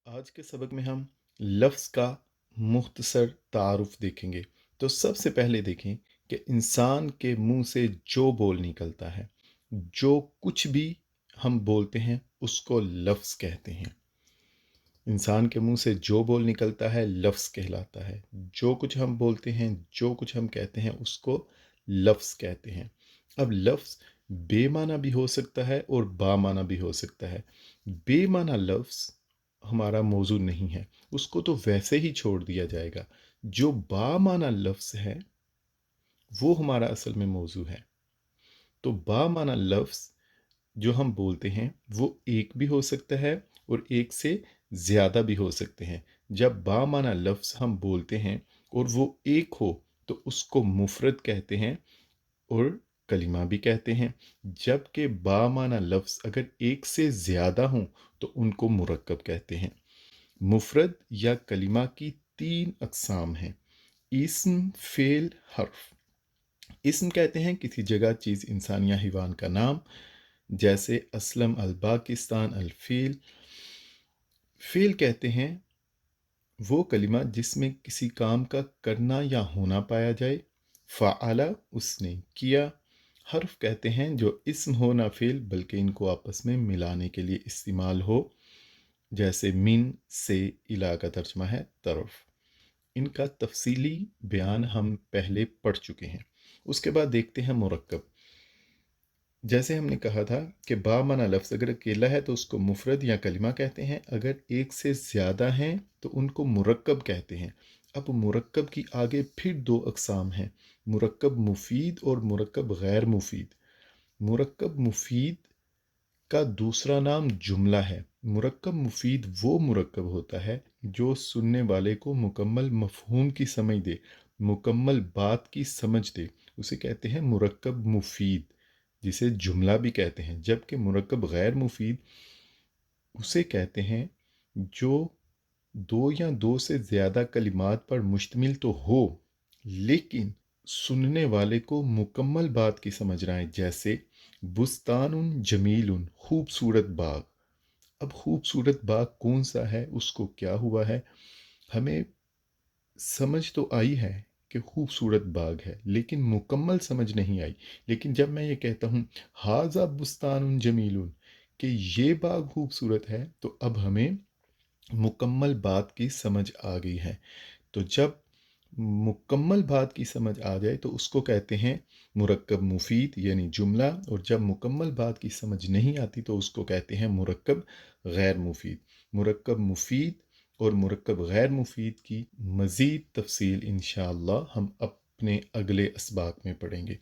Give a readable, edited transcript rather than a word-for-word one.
आज के सबक में हम लफ्ज़ का मुख्तसर तारुफ देखेंगे। तो सबसे पहले देखें कि इंसान के मुंह से जो बोल निकलता है, जो कुछ भी हम बोलते हैं उसको लफ्ज़ कहते हैं। इंसान के मुंह से जो बोल निकलता है लफ्ज़ कहलाता है। जो कुछ हम बोलते हैं, जो कुछ हम कहते हैं उसको लफ्ज़ कहते हैं। अब लफ्ज़ बेमाना भी हो सकता है और बामाना भी हो सकता है। बेमाना लफ्ज़ हमारा मौजू नहीं है, उसको तो वैसे ही छोड़ दिया जाएगा। जो बामाना लफ्ज़ है वो हमारा असल में मौजू है। तो बामाना लफ्ज़ जो हम बोलते हैं वो एक भी हो सकता है और एक से ज़्यादा भी हो सकते हैं। जब बामाना लफ्ज़ हम बोलते हैं और वो एक हो तो उसको मुफरद कहते हैं और कलिमा भी कहते हैं। जबकि बामाना लफ्ज़ अगर एक से ज़्यादा हों तो उनको मुरक्कब कहते हैं। मुफरद या कलिमा की तीन अक़साम हैं: इस्म, फ़ेल, हर्फ। इस्म कहते हैं किसी जगह, चीज़, इंसान या हैवान का नाम, जैसे असलम अल पाकिस्तान अल फ़ील। फ़ेल कहते हैं वो कलिमा जिसमें किसी काम का करना या होना पाया जाए। फ़अला उसने किया। हर्फ कहते हैं जो इस्म हो ना फ़ेल बल्कि इनको आपस में मिलाने के लिए इस्तेमाल हो, जैसे मिन, से, इला का तर्जमा है तरफ। इनका तफसीली बयान हम पहले पढ़ चुके हैं। उसके बाद देखते हैं मुरक्कब। जैसे हमने कहा था कि बामाना लफ्ज़ अगर अकेला है तो उसको मुफरद या कलिमा कहते हैं, अगर एक से ज़्यादा हैं तो उनको मुरक्कब कहते हैं। अब मुरक्कब की आगे फिर दो अक़साम हैं: मुरक्कब मुफीद और मुरक्कब गैर मुफीद। मुरक्कब मुफीद का दूसरा नाम जुमला है। मुरक्कब मुफीद वो मुरक्कब होता है जो सुनने वाले को मुकम्मल मफ़हूम की समझ दे, मुकम्मल बात की समझ दे, उसे कहते हैं मुरक्कब मुफीद, जिसे जुमला भी कहते हैं। जबकि मुरक्कब गैर मुफीद उसे कहते हैं जो दो या दो से ज़्यादा कलिमात पर मुश्तमिल तो हो लेकिन सुनने वाले को मुकम्मल बात की समझ ना आए, जैसे बुस्तानुन जमीलुन, खूबसूरत बाग। अब खूबसूरत बाग कौन सा है, उसको क्या हुआ है, हमें समझ तो आई है कि खूबसूरत बाग है लेकिन मुकम्मल समझ नहीं आई। लेकिन जब मैं ये कहता हूँ हाजा बुस्तानुन जमीलुन कि ये बाग खूबसूरत है, तो अब हमें मुकम्मल बात की समझ आ गई है। तो जब मुकम्मल बात की समझ आ जाए तो उसको कहते हैं मुरक्कब मुफीद यानी जुमला, और जब मुकम्मल बात की समझ नहीं आती तो उसको कहते हैं मुरक्कब गैर मुफीद। मुरक्कब मुफीद और मुरक्कब गैर मुफीद की मज़ीद तफसील इंशाअल्लाह हम अपने अगले असबाक में पढ़ेंगे।